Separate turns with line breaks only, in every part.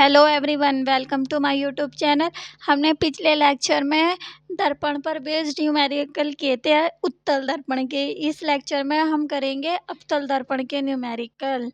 Hello everyone, welcome to my YouTube channel. हमने पिछले lecture में दर्पण पर बेस्ड न्यूमेरिकल किए थे, उत्तल दर्पण के। इस लेक्चर में हम करेंगे अवतल दर्पण के न्यूमेरिकल।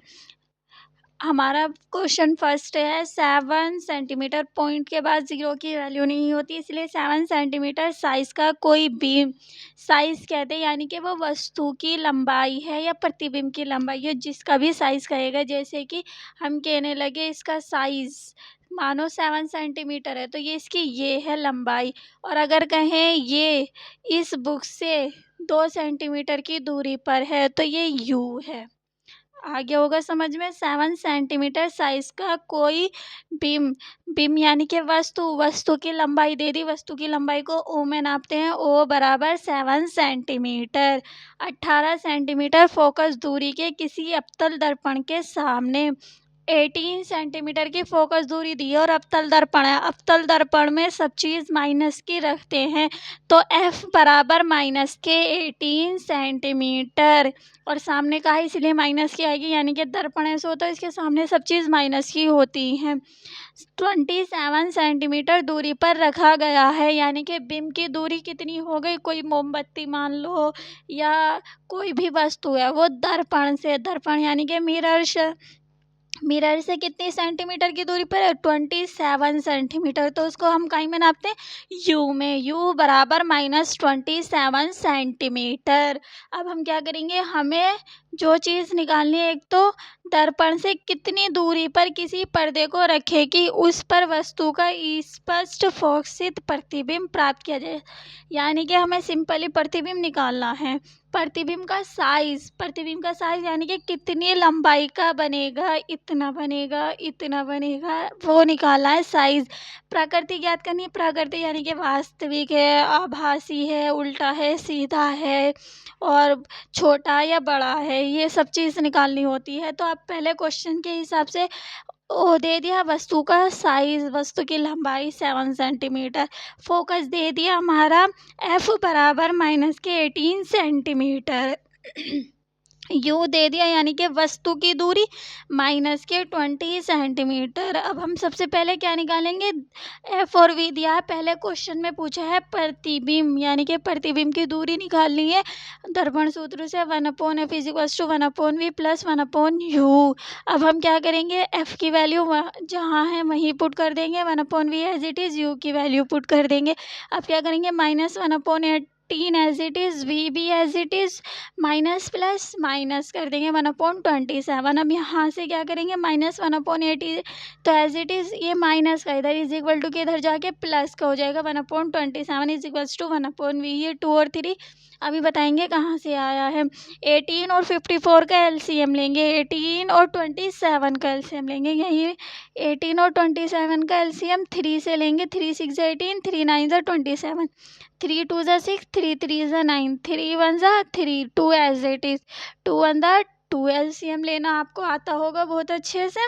हमारा क्वेश्चन फर्स्ट है 7 सेंटीमीटर। पॉइंट के बाद 0 की वैल्यू नहीं होती, इसलिए 7 सेंटीमीटर साइज का कोई बीम साइज कहते हैं, यानी कि वो वस्तु की लंबाई है या प्रतिबिंब की लंबाई है, जिसका भी साइज कहेगा। जैसे कि हम कहने लगे इसका साइज मानो 7 सेंटीमीटर है, तो ये इसकी ये है लंबाई। और अगर कहें ये इस बुक से 2 सेंटीमीटर की दूरी पर है, तो ये यू है। आगे होगा समझ में। 7 सेंटीमीटर साइज का कोई बीम यानी कि वस्तु की लंबाई दे दी। वस्तु की लंबाई को ओ में नापते हैं। ओ बराबर 7 सेंटीमीटर। 18 सेंटीमीटर फोकस दूरी के किसी अवतल दर्पण के सामने 18 सेंटीमीटर की फोकस दूरी दी है और अवतल दर्पण है। अवतल दर्पण में सब चीज़ माइनस की रखते हैं, तो F बराबर माइनस के 18 सेंटीमीटर। और सामने का है इसलिए माइनस की आएगी, यानी कि दर्पण ऐसा होता है इसके सामने सब चीज़ माइनस की होती हैं। 27 सेंटीमीटर दूरी पर रखा गया है, यानी कि बिंब की दूरी कितनी हो गई। कोई मोमबत्ती मान लो या कोई भी वस्तु है, वो दर्पण यानी कि मिरर से कितनी सेंटीमीटर की दूरी पर है, 27 सेंटीमीटर। तो उसको हम कहीं में नापते हैं, यू में। यू बराबर -27 सेंटीमीटर। अब हम क्या करेंगे, हमें जो चीज़ निकालनी है, एक तो दर्पण से कितनी दूरी पर किसी पर्दे को रखे कि उस पर वस्तु का स्पष्ट फोकसित प्रतिबिंब प्राप्त किया जाए, यानी कि हमें सिंपली प्रतिबिंब निकालना है। प्रतिबिंब का साइज यानी कि कितनी लंबाई का बनेगा, इतना बनेगा, वो निकालना है साइज। प्रकृति ज्ञात करनी है। प्रकृति यानी कि वास्तविक है, आभासी है, उल्टा है, सीधा है और छोटा या बड़ा है, ये सब चीज़ निकालनी होती है। तो आप पहले क्वेश्चन के हिसाब से ओ दे दिया वस्तु का साइज, वस्तु की लंबाई 7 सेंटीमीटर, फोकस दे दिया हमारा F बराबर माइनस के 18 सेंटीमीटर, यू दे दिया यानी कि वस्तु की दूरी माइनस के 20 सेंटीमीटर। अब हम सबसे पहले क्या निकालेंगे, एफ और वी दिया है। पहले क्वेश्चन में पूछा है प्रतिबिंब, यानी कि प्रतिबिंब की दूरी निकालनी है दर्पण सूत्र से। 1/f = 1/v + 1/u। अब हम क्या करेंगे, एफ की वैल्यू जहाँ है वहीं पुट कर देंगे, 1/v as it is, U की वैल्यू पुट कर देंगे। अब क्या करेंगे, -1/18 एज इट इज़, वी भी as it is, minus plus minus कर देंगे 1/27। अब यहाँ से क्या करेंगे, -1/80, तो एज इट इज़ ये माइनस का इधर इज इक्वल टू के इधर जाके प्लस का हो जाएगा। 1/27 = 1/v। ये 2 और 3 अभी बताएंगे कहाँ से आया है। 18 और 54 का एलसीएम लेंगे, 18 और 27 का एलसीएम लेंगे। यही 18 और 27 का एलसीएम 3 से लेंगे। 3 6 = 18, 3 9 = 27, 3 2 = 6, 3 3 = 9, 3 1 = 3, 2 एज इट इज, 2 1 = 2। एलसीएम लेना आपको आता होगा बहुत अच्छे से,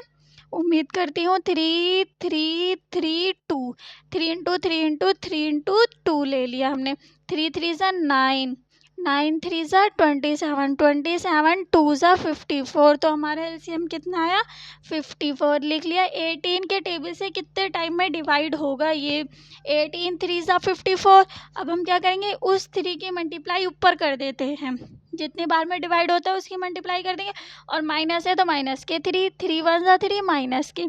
उम्मीद करती हूँ। 3 3 3 2, 3 × 3 × 3 × 2 ले लिया हमने। 3 3 = 9, 9 3 = 27, 27 2 = 54। तो हमारा एलसीएम कितना आया, 54 लिख लिया। 18 के टेबल से कितने टाइम में डिवाइड होगा ये, 18 3 = 54। अब हम क्या करेंगे, उस 3 की मल्टीप्लाई ऊपर कर देते हैं, जितनी बार में डिवाइड होता है उसकी मल्टीप्लाई कर देंगे। और माइनस है तो माइनस के 3, 3 1 = 3, माइनस की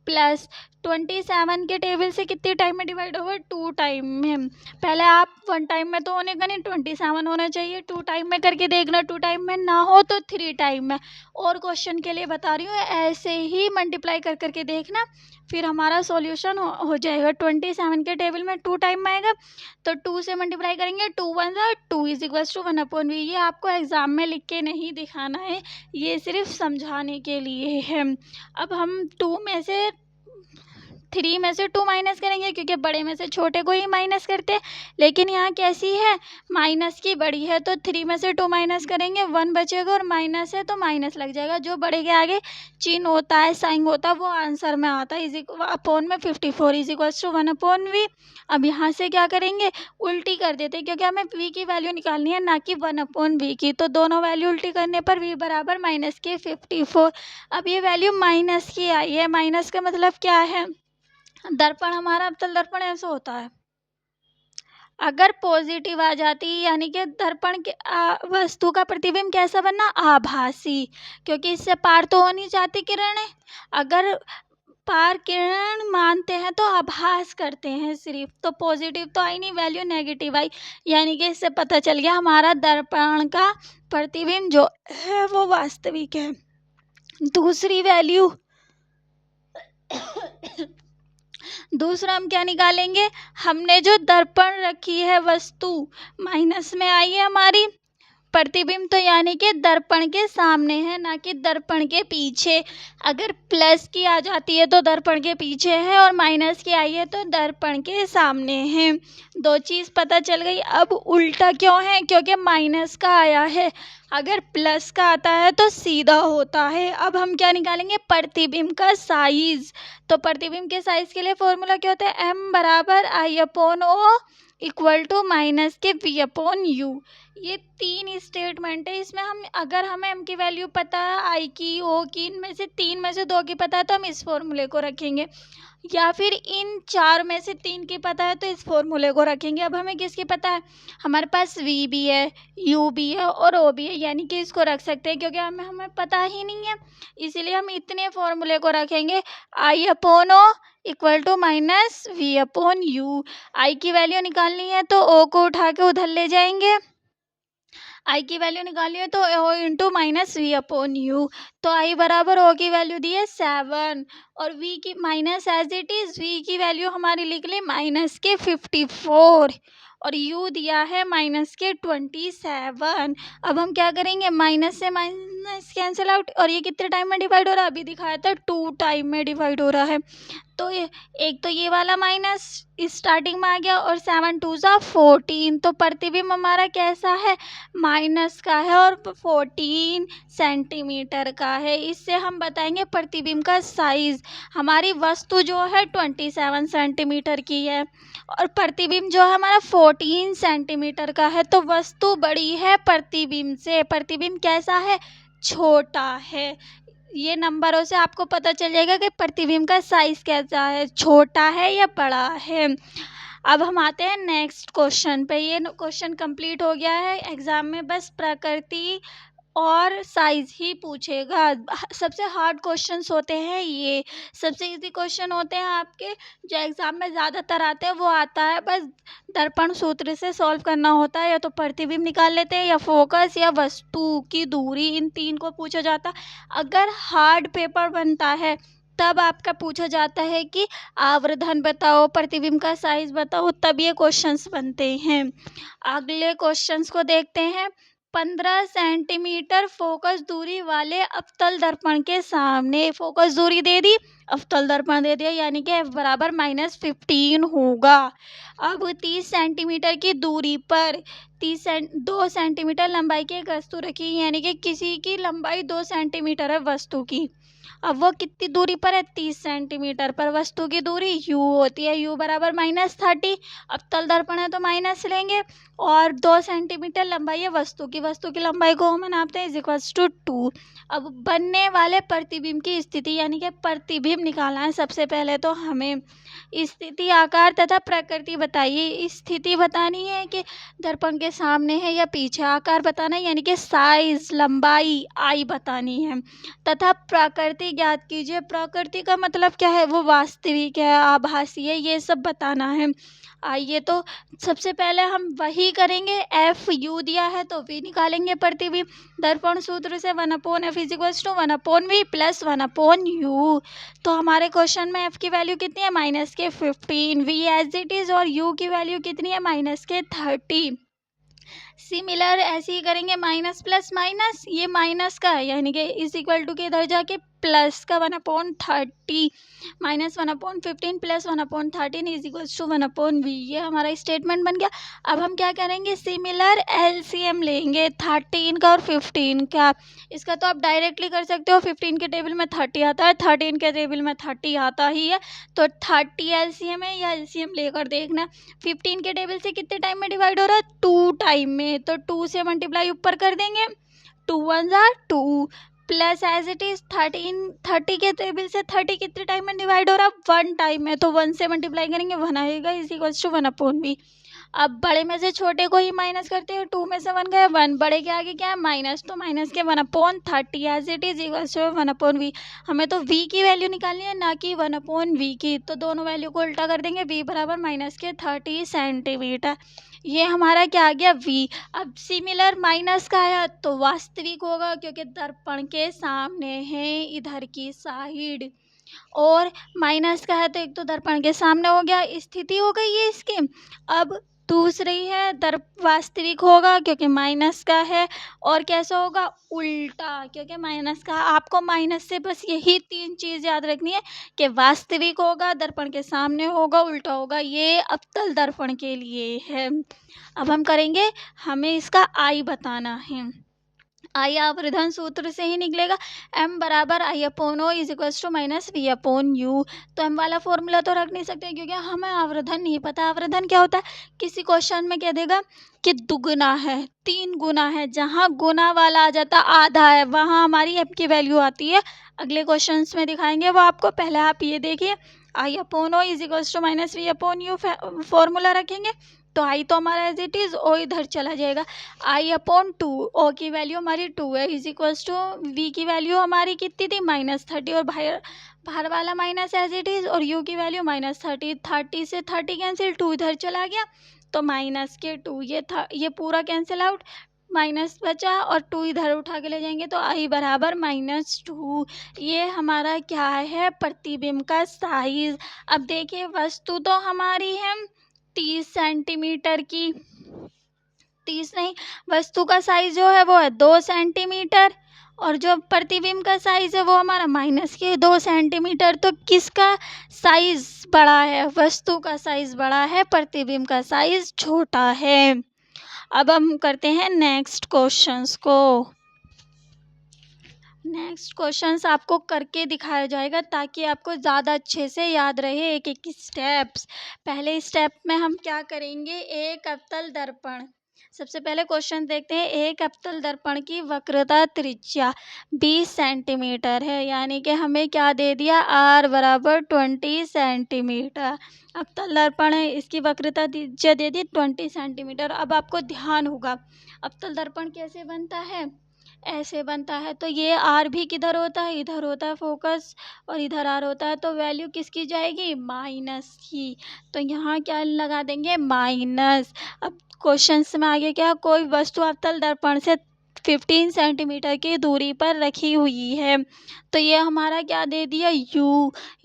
प्लस 27 के टेबल से कितने टाइम में डिवाइड होगा, 2 टाइम में। पहले आप 1 टाइम में तो होने का नहीं, 27 होना चाहिए। 2 टाइम में करके देखना, 2 टाइम में ना हो तो 3 टाइम में। और क्वेश्चन के लिए बता रही हूँ, ऐसे ही मल्टीप्लाई कर करके देखना, फिर हमारा सॉल्यूशन हो जाएगा। 27 के टेबल में 2 टाइम में आएगा, तो 2 से मल्टीप्लाई करेंगे, 2 1 = 2 = 1/v। ये आपको एग्ज़ाम में लिख के नहीं दिखाना है, ये सिर्फ समझाने के लिए है। अब हम 2 में से 3 में से 2 माइनस करेंगे क्योंकि बड़े में से छोटे को ही माइनस करते हैं, लेकिन यहाँ कैसी है, माइनस की बड़ी है, तो 3 में से 2 माइनस करेंगे, 1 बचेगा और माइनस है तो माइनस लग जाएगा। जो बड़े के आगे चिन्ह होता है, साइन होता है, वो आंसर में आता है। अपॉन में 54 इज इक्वल्स टू 1/v। अब यहाँ से क्या करेंगे, उल्टी कर देते हैं क्योंकि हमें v की वैल्यू निकालनी है, ना कि 1/v की। तो दोनों वैल्यू उल्टी करने पर v बराबर माइनस के 54। अब ये वैल्यू माइनस की आई है। माइनस का मतलब क्या है, दर्पण हमारा अवतल दर्पण ऐसा होता है, अगर पॉजिटिव आ जाती यानी कि दर्पण के वस्तु का प्रतिबिंब कैसा बनना, आभासी, क्योंकि इससे पार तो हो नहीं जाती किरणें। अगर पार किरण मानते हैं तो आभास करते हैं सिर्फ, तो पॉजिटिव तो आई नहीं, वैल्यू नेगेटिव आई, यानी कि इससे पता चल गया हमारा दर्पण का प्रतिबिंब जो है वो वास्तविक है। दूसरी वैल्यू दूसरा हम क्या निकालेंगे, हमने जो दर्पण रखी है वस्तु माइनस में आई है हमारी, प्रतिबिंब तो यानी कि दर्पण के सामने है, ना कि दर्पण के पीछे। अगर प्लस की आ जाती है तो दर्पण के पीछे है, और माइनस की आई है तो दर्पण के सामने है। दो चीज़ पता चल गई। अब उल्टा क्यों है, क्योंकि माइनस का आया है, अगर प्लस का आता है तो सीधा होता है। अब हम क्या निकालेंगे, प्रतिबिंब का साइज। तो प्रतिबिंब के साइज के लिए फॉर्मूला क्या होता है, m बराबर I/O इक्वल टू माइनस के v/u। ये 3 स्टेटमेंट है। इसमें हम अगर हमें m की वैल्यू पता है, i की, o की, इनमें से 3 में से 2 की पता है तो हम इस फॉर्मूले को रखेंगे, या फिर इन 4 में से 3 की पता है तो इस फॉर्मूले को रखेंगे। अब हमें किसकी पता है, हमारे पास v भी है, u भी है और o भी है, यानी कि इसको रख सकते हैं क्योंकि हमें पता ही नहीं है, इसीलिए हम इतने फॉर्मूले को रखेंगे। I/O equal to minus v/u। आई की वैल्यू निकालनी है तो o को उठा के उधर ले जाएंगे, आई की वैल्यू निकाली है तो o इंटू माइनस v/u। तो आई बराबर o की वैल्यू दी है 7 और v की minus as it is v की वैल्यू हमारी लिख ली माइनस के 54 और u दिया है माइनस के 27। अब हम क्या करेंगे, माइनस से माइनस कैंसिल आउट, और ये कितने टाइम में डिवाइड हो रहा है, अभी दिखाया था 2 टाइम में डिवाइड हो रहा है। तो एक तो ये वाला माइनस स्टार्टिंग में आ गया और 7 2 ज़ा 14। तो प्रतिबिंब हमारा कैसा है, माइनस का है और 14 सेंटीमीटर का है। इससे हम बताएंगे प्रतिबिंब का साइज। हमारी वस्तु जो है 27 सेंटीमीटर की है और प्रतिबिंब जो है हमारा 14 सेंटीमीटर का है, तो वस्तु बड़ी है प्रतिबिंब से, प्रतिबिंब कैसा है, छोटा है। ये नंबरों से आपको पता चल जाएगा कि प्रतिबिंब का साइज कैसा है, छोटा है या बड़ा है। अब हम आते हैं नेक्स्ट क्वेश्चन पे। ये क्वेश्चन कंप्लीट हो गया है। एग्जाम में बस प्रकृति और साइज ही पूछेगा। सबसे हार्ड क्वेश्चंस होते हैं ये, सबसे इजी क्वेश्चन होते हैं आपके जो एग्जाम में ज़्यादातर आते हैं, वो आता है बस दर्पण सूत्र से सॉल्व करना होता है, या तो प्रतिबिंब निकाल लेते हैं या फोकस या वस्तु की दूरी, इन 3 को पूछा जाता है। अगर हार्ड पेपर बनता है तब आपका पूछा जाता है कि आवर्धन बताओ, प्रतिबिंब का साइज बताओ, तब ये क्वेश्चंस बनते हैं। अगले क्वेश्चंस को देखते हैं। 15 सेंटीमीटर फोकस दूरी वाले अवतल दर्पण के सामने, फोकस दूरी दे दी, अवतल दर्पण दे दिया, यानी कि f बराबर -15 होगा। अब 30 सेंटीमीटर की दूरी पर 2 सेंटीमीटर लंबाई की एक वस्तु रखी, यानी कि किसी की लंबाई 2 सेंटीमीटर है वस्तु की। अब वो कितनी दूरी पर है, 30 सेंटीमीटर पर। वस्तु की दूरी u होती है, u बराबर -30। अवतल दर्पण है तो माइनस लेंगे, और 2 सेंटीमीटर लंबाई है वस्तु की लंबाई को हम नापते हैं इक्वल्स टू 2। अब बनने वाले प्रतिबिंब की स्थिति, यानी कि प्रतिबिंब निकालना है। सबसे पहले तो हमें स्थिति, आकार तथा प्रकृति बताइए। स्थिति बतानी है कि दर्पण के सामने है या पीछे, आकार बताना है यानी कि साइज, लंबाई, आई बतानी है, तथा प्रकृति ज्ञात कीजिए। प्रकृति का मतलब क्या है, वो वास्तविक है, आभासी है, ये सब बताना है। आइए तो सबसे पहले हम वही करेंगे। एफ यू दिया है तो वी निकालेंगे प्रतिबिंब। दर्पण सूत्र से 1/f is equals to 1/v plus 1/u। तो हमारे क्वेश्चन में एफ की वैल्यू कितनी है, -15, वी एज इट इज, और यू की वैल्यू कितनी है, -30। सिमिलर ऐसे ही करेंगे, माइनस प्लस माइनस, ये माइनस का है यानी कि इज इक्वल टू के इधर जाके प्लस का 1/30 minus 1/15 plus 1/13 is equals to 1/v। ये हमारा स्टेटमेंट बन गया। अब हम क्या करेंगे, सिमिलर एलसीएम लेंगे 13 का और 15 का। इसका तो आप डायरेक्टली कर सकते हो, 15 के टेबल में 30 आता है, 13 के टेबल में 30 आता ही है, तो 30 एलसीएम है, या एलसीएम लेकर देखना। 15 के टेबल से कितने टाइम में डिवाइड हो रहा है, 2 टाइम में, तो 2 से मल्टीप्लाई ऊपर कर देंगे, 2 1 2 प्लस एज इट इज 30 के टेबल से 30 कितने टाइम में डिवाइड हो रहा है, 1 टाइम में, तो 1 से मल्टीप्लाई करेंगे 1 आएगा इज इक्वल्स टू 1/v। अब बड़े में से छोटे को ही माइनस करते हैं, 2 में से 1 गया 1, बड़े के आगे क्या है माइनस, तो माइनस के 1/30 as it is equals to 1/v। हमें तो v की वैल्यू निकालनी है, ना कि 1/v की, तो दोनों वैल्यू को उल्टा कर देंगे, v बराबर माइनस के 30 सेंटीमीटर। ये हमारा क्या आ गया v। अब सिमिलर माइनस का है तो वास्तविक होगा, क्योंकि दर्पण के सामने है इधर की साइड, और माइनस का है तो एक तो दर्पण के सामने हो गया, स्थिति हो गई है इसकी। अब दूसरी है वास्तविक होगा क्योंकि माइनस का है, और कैसा होगा, उल्टा, क्योंकि माइनस का। आपको माइनस से बस यही 3 चीज़ याद रखनी है कि वास्तविक होगा, दर्पण के सामने होगा, उल्टा होगा। ये अवतल दर्पण के लिए है। अब हम करेंगे, हमें इसका आई बताना है। आई आवर्धन सूत्र से ही निकलेगा, m बराबर I/O is equals to minus V/U। तो m वाला फॉर्मूला तो रख नहीं सकते क्योंकि हमें आवर्धन नहीं पता। आवर्धन क्या होता है, किसी क्वेश्चन में कह देगा कि दुगुना है, 3 गुना है, जहाँ गुना वाला आ जाता आधा है वहाँ हमारी m की वैल्यू आती है। अगले क्वेश्चन में दिखाएंगे वो आपको, पहले आप ये देखिए, I/O is equals to minus V/U formula रखेंगे, तो आई तो हमारा एज इट इज, ओ इधर चला जाएगा, I/2, ओ की वैल्यू हमारी 2 है, इज इक्वल्स टू वी की वैल्यू हमारी कितनी थी -30, और बाहर वाला माइनस एज इट इज, और यू की वैल्यू -30, 30 से 30 कैंसिल, 2 इधर चला गया, तो माइनस के 2, ये पूरा कैंसिल आउट, माइनस बचा, और 2 इधर उठा के ले जाएंगे, तो आई बराबर -2। ये हमारा क्या है, प्रतिबिंब का साइज। अब देखिए, वस्तु तो हमारी है 30 सेंटीमीटर की, 30 नहीं, वस्तु का साइज जो है वो है 2 सेंटीमीटर, और जो प्रतिबिंब का साइज है वो हमारा माइनस के 2 सेंटीमीटर। तो किसका साइज बड़ा है, वस्तु का साइज बड़ा है, प्रतिबिंब का साइज छोटा है। अब हम करते हैं नेक्स्ट क्वेश्चंस को। नेक्स्ट क्वेश्चंस आपको करके दिखाया जाएगा ताकि आपको ज़्यादा अच्छे से याद रहे एक एक स्टेप्स। पहले स्टेप में हम क्या करेंगे, एक अवतल दर्पण। सबसे पहले क्वेश्चन देखते हैं, एक अवतल दर्पण की वक्रता त्रिज्या 20 सेंटीमीटर है, यानी कि हमें क्या दे दिया, r बराबर 20 सेंटीमीटर। अवतल दर्पण है, इसकी वक्रता त्रिज्या दे दी 20 सेंटीमीटर। अब आपको ध्यान होगा अवतल दर्पण कैसे बनता है, ऐसे बनता है, तो ये आर भी किधर होता है, इधर होता है फोकस, और इधर आर होता है, तो वैल्यू किसकी जाएगी, माइनस की, तो यहाँ क्या लगा देंगे, माइनस। अब क्वेश्चन में आगे क्या, कोई वस्तु अवतल दर्पण से 15 सेंटीमीटर की दूरी पर रखी हुई है, तो ये हमारा क्या दे दिया,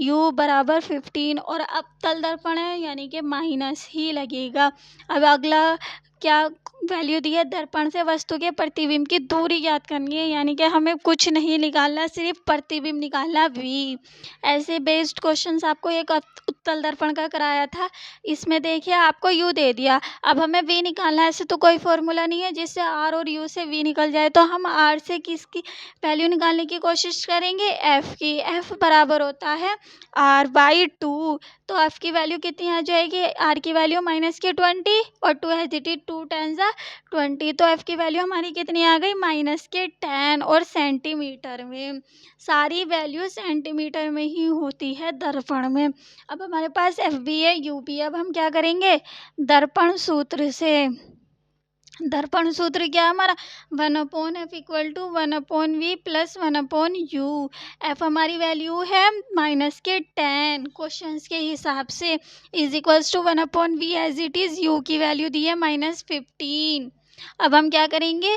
u बराबर 15, और अवतल दर्पण है यानी कि माइनस ही लगेगा। अब अगला क्या वैल्यू दी है, दर्पण से वस्तु के प्रतिबिंब की दूरी ज्ञात करनी है, यानी कि हमें कुछ नहीं निकालना, सिर्फ प्रतिबिंब निकालना, v। ऐसे बेस्ड क्वेश्चंस आपको एक उत्तल दर्पण का कराया था, इसमें देखिए आपको u दे दिया, अब हमें v निकालना है। ऐसे तो कोई फॉर्मूला नहीं है जिससे r और u से v निकल जाए, तो हम r से किसकी वैल्यू निकालने की कोशिश करेंगे, f की। f बराबर होता है r/2, तो f की वैल्यू कितनी आ जाएगी, r की वैल्यू -20, और 2 है 2 10 20, तो f की वैल्यू हमारी कितनी आ गई, -10, और सेंटीमीटर में, सारी वैल्यू सेंटीमीटर में ही होती है दर्पण में। अब हमारे पास f भी है, u भी है। अब हम क्या करेंगे, दर्पण सूत्र से, दर्पण सूत्र क्या है हमारा, 1/f equal to 1/v plus 1/u। f हमारी वैल्यू है -10 क्वेश्चन के हिसाब से, is equals to 1/v as it is, u की वैल्यू दी है -15। अब हम क्या करेंगे,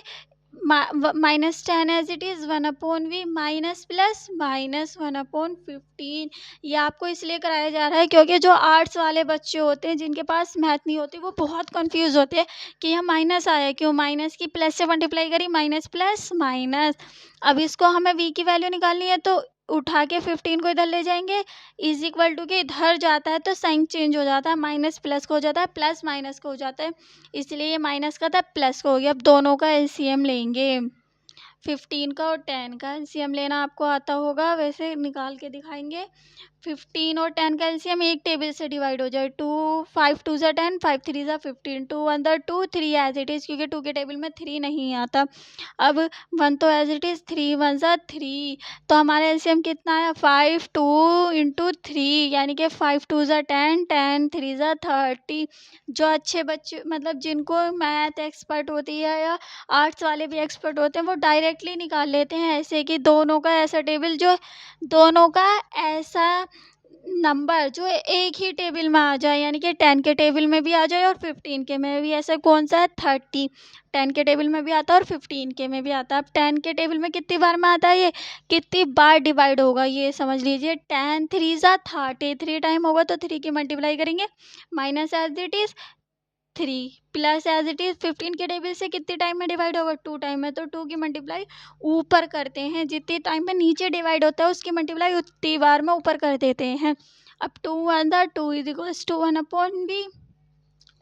-10 as it is 1/v minus plus -1/15। ये आपको इसलिए कराया जा रहा है क्योंकि जो आर्ट्स वाले बच्चे होते हैं जिनके पास मैथ नहीं होती, वो बहुत कंफ्यूज होते हैं कि यह माइनस आया क्यों, माइनस की प्लस से मल्टीप्लाई करी, माइनस प्लस माइनस। अब इसको हमें v की वैल्यू निकालनी है, तो उठा के 15 को इधर ले जाएंगे, इज इक्वल टू के इधर जाता है तो साइन चेंज हो जाता है, माइनस प्लस को हो जाता है, प्लस माइनस को हो जाता है, इसलिए ये माइनस का था प्लस को हो गया। अब दोनों का एलसीएम लेंगे, 15 का और 10 का एलसीएम लेना आपको आता होगा, वैसे निकाल के दिखाएंगे। 15 और 10 का एलसीएम एक टेबल से डिवाइड हो जाए, 2 5 2 ज़ा 10, 5 3 ज़ा 15, 2 1 ज़ा 2, 3 एज इट इज़, क्योंकि 2 के टेबल में 3 नहीं आता। अब 1 तो एज इट इज़, 3 1 ज़ा 3, तो हमारा एलसीएम कितना है 5 2 इंटू 3, यानी कि 5 2 ज़ा 10, 10 3 ज़ा 30। जो अच्छे बच्चे मतलब जिनको मैथ एक्सपर्ट होती है या आर्ट्स वाले भी एक्सपर्ट होते हैं, वो डायरेक्टली निकाल लेते हैं ऐसे कि दोनों का ऐसा टेबल जो दोनों का ऐसा नंबर जो एक ही टेबल में आ जाए, यानी कि 10 के टेबल में भी आ जाए और 15 के में भी। ऐसा कौन सा है 30, 10 के टेबल में भी आता है और 15 के में भी आता है। अब 10 के टेबल में कितनी बार में आता है, ये कितनी बार डिवाइड होगा ये समझ लीजिए। 10 3 ज़ा 30, 3 टाइम होगा तो 3 की मल्टीप्लाई करेंगे, minus as it is 3 plus as it is 15 के टेबल से कितने टाइम में डिवाइड होगा, 2 टाइम में, तो 2 की मल्टीप्लाई ऊपर करते हैं, जितने टाइम में नीचे डिवाइड होता है उसकी मल्टीप्लाई उतनी बार में ऊपर कर देते हैं। अब 2 1 ज़ा 2 is equals to 1 upon B.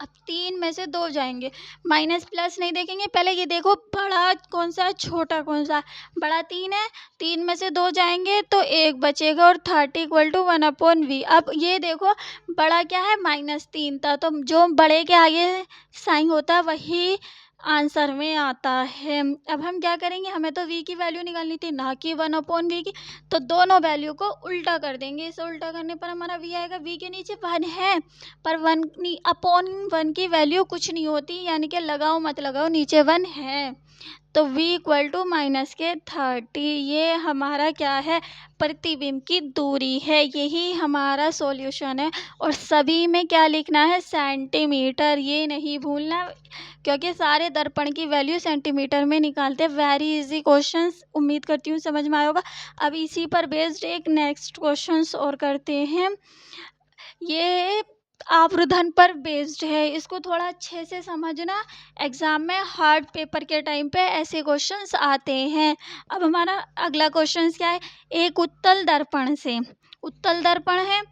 अब 3 में से 2 जाएंगे, माइनस प्लस नहीं देखेंगे, पहले ये देखो बड़ा कौन सा है छोटा कौन सा। बड़ा 3 है, 3 में से 2 जाएंगे तो 1 बचेगा और 30 इक्वल टू 1 अपॉन वी। अब ये देखो बड़ा क्या है -3 था, तो जो बड़े के आगे साइन होता है वही आंसर में आता है। अब हम क्या करेंगे, हमें तो वी की वैल्यू निकालनी थी ना कि 1 अपॉन वी की, तो दोनों वैल्यू को उल्टा कर देंगे। इसे उल्टा करने पर हमारा वी आएगा, वी के नीचे 1 है पर 1 अपॉन 1 की वैल्यू कुछ नहीं होती, यानी कि लगाओ मत लगाओ, नीचे 1 है, तो v इक्वल टू माइनस के 30। ये हमारा क्या है, प्रतिबिंब की दूरी है, यही हमारा सॉल्यूशन है। और सभी में क्या लिखना है, सेंटीमीटर, ये नहीं भूलना, क्योंकि सारे दर्पण की वैल्यू सेंटीमीटर में निकालते हैं। वेरी इजी क्वेश्चन, उम्मीद करती हूँ समझ में आया होगा। अब इसी पर बेस्ड एक नेक्स्ट क्वेश्चन और करते हैं, ये आवर्धन पर बेस्ड है, इसको थोड़ा अच्छे से समझना, एग्जाम में हार्ड पेपर के टाइम पे ऐसे क्वेश्चंस आते हैं। अब हमारा अगला क्वेश्चन क्या है, एक उत्तल दर्पण से, उत्तल दर्पण है,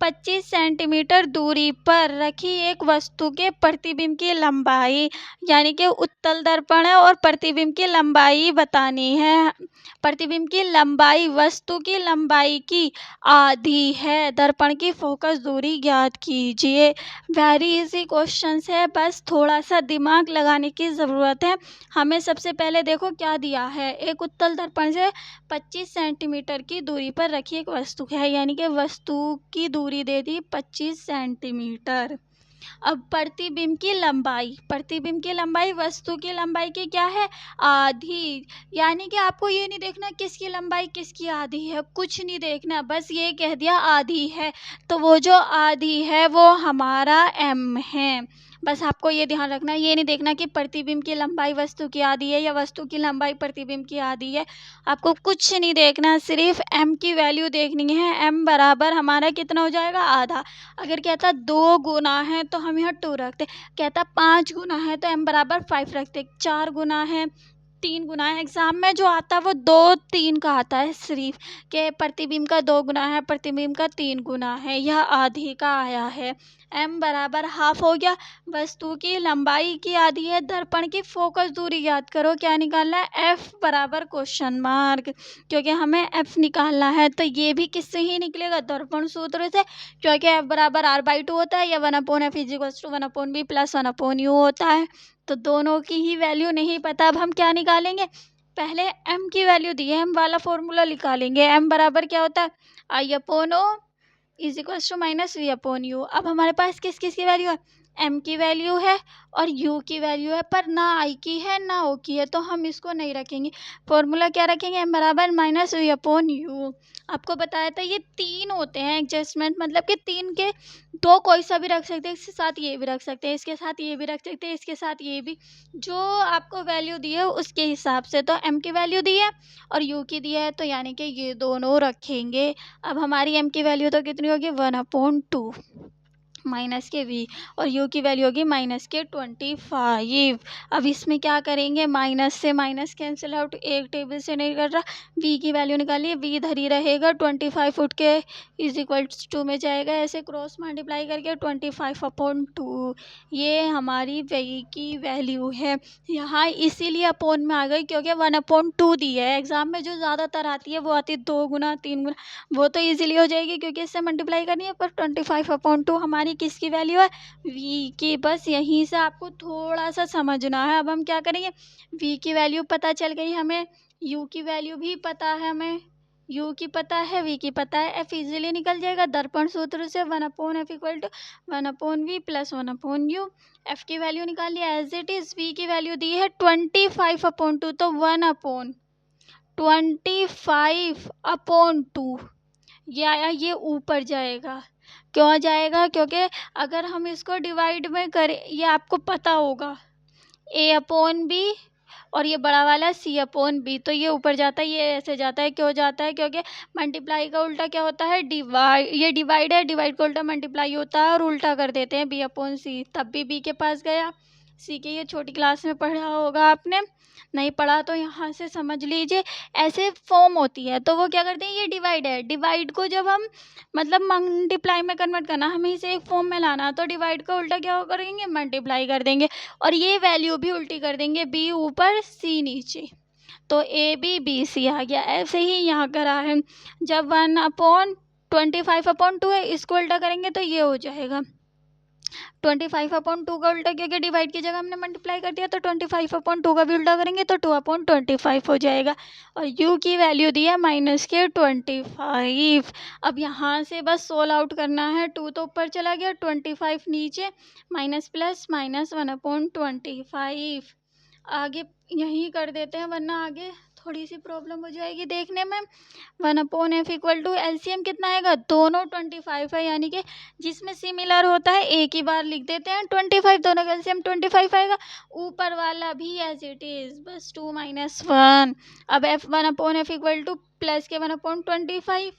25 सेंटीमीटर दूरी पर रखी एक वस्तु के प्रतिबिंब की लंबाई, यानी कि उत्तल दर्पण है और प्रतिबिंब की लंबाई बतानी है। प्रतिबिंब की लंबाई वस्तु की लंबाई की आधी है, दर्पण की फोकस दूरी ज्ञात कीजिए। वेरी इजी क्वेश्चंस है, बस थोड़ा सा दिमाग लगाने की ज़रूरत है। हमें सबसे पहले देखो क्या दिया है, एक उत्तल दर्पण से 25 सेंटीमीटर की दूरी पर रखी एक वस्तु है, यानी कि वस्तु की दूरी दे दी 25 सेंटीमीटर। अब प्रतिबिंब की लंबाई, प्रतिबिंब की लंबाई वस्तु की लंबाई की क्या है, आधी, यानी कि आपको ये नहीं देखना किसकी लंबाई किसकी आधी है, कुछ नहीं देखना, बस ये कह दिया आधी है, तो वो जो आधी है वो हमारा m है। बस आपको ये ध्यान रखना है, ये नहीं देखना कि प्रतिबिंब की लंबाई वस्तु की आधी है या वस्तु की लंबाई प्रतिबिंब की आधी है, आपको कुछ नहीं देखना, सिर्फ m की वैल्यू देखनी है। m बराबर हमारा कितना हो जाएगा, आधा। अगर कहता 2 गुना है तो हम यहाँ 2 रखते, कहता 5 गुना है तो m बराबर 5 रखते, 4 गुना है, 3 गुना है। एग्जाम में जो आता है वो 2 3 का आता है सिर्फ, के प्रतिबिंब का 2 गुना है, प्रतिबिंब का 3 गुना है, यह आधी का आया है। m बराबर हाफ हो गया, वस्तु की लंबाई की आधी है, दर्पण की फोकस दूरी याद करो, क्या निकालना है, f बराबर क्वेश्चन मार्क, क्योंकि हमें f निकालना है। तो ये भी किससे ही निकलेगा, दर्पण सूत्र से, क्योंकि f बराबर r/2 होता है या 1/f is equals to 1/b plus 1/u होता है। तो दोनों की ही वैल्यू नहीं पता, अब हम क्या निकालेंगे, पहले m की वैल्यू दी है, m वाला फॉर्मूला निकालेंगे। m बराबर क्या होता है, I/O is equals to minus v/u। अब हमारे पास किस किस की वैल्यू है, m की वैल्यू है और u की वैल्यू है, पर ना I की है ना O की है, तो हम इसको नहीं रखेंगे, फॉर्मूला क्या रखेंगे, m बराबर माइनस v/u। आपको बताया था ये 3 होते हैं एडजस्टमेंट, मतलब कि 3 के 2 कोई सा भी रख सकते हैं, इसके साथ ये भी रख सकते हैं, इसके साथ ये भी रख सकते हैं, इसके साथ ये भी, जो आपको वैल्यू दी है उसके हिसाब से। तो m की वैल्यू दी है और u की दी है, तो यानी कि ये दोनों रखेंगे। अब हमारी m की वैल्यू तो कितनी होगी, 1/2। माइनस के v और u की वैल्यू होगी माइनस के 25। अब इसमें क्या करेंगे, माइनस से माइनस कैंसिल आउट, एक टेबल से नहीं कर रहा, v की वैल्यू निकालिए, v इधर ही रहेगा, 25 उठ के इज इक्वल्स 2 में जाएगा, ऐसे क्रॉस मल्टीप्लाई करके 25/2 ये हमारी v की वैल्यू है। यहाँ इसीलिए अपोन में आ गई क्योंकि 1/2 दी है। एग्जाम में जो ज़्यादातर आती है वो आती है 2 गुना 3 गुना, वो तो इजीली हो जाएगी क्योंकि इससे मल्टीप्लाई करनी है, पर 25/2 हमारी किसकी वैल्यू है, v की। बस यहीं से आपको थोड़ा सा समझना है। अब हम क्या करेंगे, v की वैल्यू पता चल गई हमें, u की वैल्यू भी पता है हमें, u की पता है, v की पता है, f इजीली निकल जाएगा दर्पण सूत्र से, 1/f equal to 1/v plus 1/u। f की वैल्यू निकाल लिया एज इट इज, v की वैल्यू दी है 25/2 तो 1/25/2 ये आया, ये ऊपर जाएगा। क्यों जाएगा, क्योंकि अगर हम इसको डिवाइड में करें, ये आपको पता होगा, a/b और ये बड़ा वाला c/b, तो ये ऊपर जाता है, ये ऐसे जाता है। क्यों जाता है, क्योंकि मल्टीप्लाई का उल्टा क्या होता है, डिवाइड। ये डिवाइड है, डिवाइड का उल्टा मल्टीप्लाई होता है, और उल्टा कर देते हैं b/c, तब भी b के पास गया। c के ये छोटी क्लास में पढ़ा होगा आपने, नहीं पढ़ा तो यहाँ से समझ लीजिए। ऐसे फॉर्म होती है, तो वो क्या करते हैं, ये डिवाइड है, डिवाइड को जब हम मतलब मल्टीप्लाई में कन्वर्ट करना, हमें इसे एक फॉर्म में लाना, तो डिवाइड का उल्टा क्या करेंगे, मल्टीप्लाई कर देंगे, और ये वैल्यू भी उल्टी कर देंगे, b ऊपर c नीचे, तो a/b/c आ गया। ऐसे ही यहाँ करा है, जब 1/25/2 है, इसको उल्टा करेंगे तो ये हो जाएगा 25/2 का उल्टा, क्योंकि डिवाइड की जगह हमने मल्टीप्लाई कर दिया, तो 25/2 का भी उल्टा करेंगे तो 2/25 हो जाएगा। और u की वैल्यू दी है माइनस के 25। अब यहाँ से बस सोल आउट करना है, 2 तो ऊपर चला गया, 25 नीचे, माइनस प्लस माइनस 1/25। आगे यहीं कर देते हैं, वरना आगे थोड़ी सी प्रॉब्लम हो जाएगी देखने में। 1/f इक्वल टू एलसीएम कितना आएगा, दोनों 25 है, यानी कि जिसमें सिमिलर होता है एक ही बार लिख देते हैं 25, दोनों का एलसीएम 25 आएगा। ऊपर वाला भी एज इट इज, बस 2 - 1। अब f 1/f equal two plus के 1/25,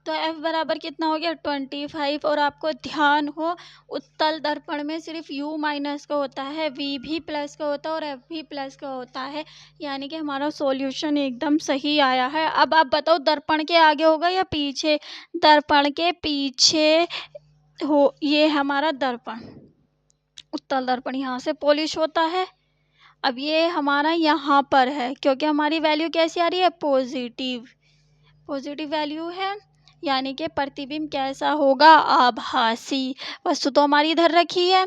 तो f बराबर कितना हो गया 25। और आपको ध्यान हो, उत्तल दर्पण में सिर्फ u माइनस का होता है, v भी प्लस का होता है और f भी प्लस का होता है, यानी कि हमारा सॉल्यूशन एकदम सही आया है। अब आप बताओ, दर्पण के आगे होगा या पीछे, दर्पण के पीछे हो, ये हमारा दर्पण, उत्तल दर्पण यहाँ से पॉलिश होता है। अब ये हमारा यहाँ पर है, क्योंकि हमारी वैल्यू कैसी आ रही है, पॉजिटिव, पॉजिटिव वैल्यू है, यानी कि प्रतिबिंब कैसा होगा, आभासी। वस्तु तो हमारी इधर रखी है,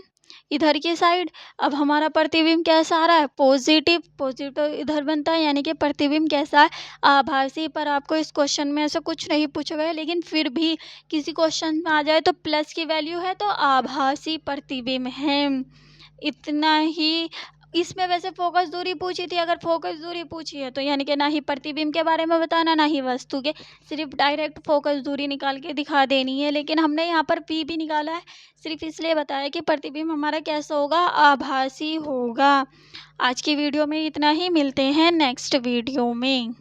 इधर की साइड, अब हमारा प्रतिबिंब कैसा आ रहा है, पॉजिटिव, पॉजिटिव तो इधर बनता है, यानी कि प्रतिबिंब कैसा है, आभासी। पर आपको इस क्वेश्चन में ऐसा कुछ नहीं पूछा गया, लेकिन फिर भी किसी क्वेश्चन में आ जाए तो प्लस की वैल्यू है तो आभासी प्रतिबिंब है, इतना ही। इसमें वैसे फोकस दूरी पूछी थी, अगर फोकस दूरी पूछी है तो यानी कि ना ही प्रतिबिंब के बारे में बताना, ना ही वस्तु के, सिर्फ डायरेक्ट फोकस दूरी निकाल के दिखा देनी है। लेकिन हमने यहाँ पर p भी निकाला है, सिर्फ इसलिए बताया कि प्रतिबिंब हमारा कैसा होगा, आभासी होगा। आज की वीडियो में इतना ही, मिलते हैं नेक्स्ट वीडियो में।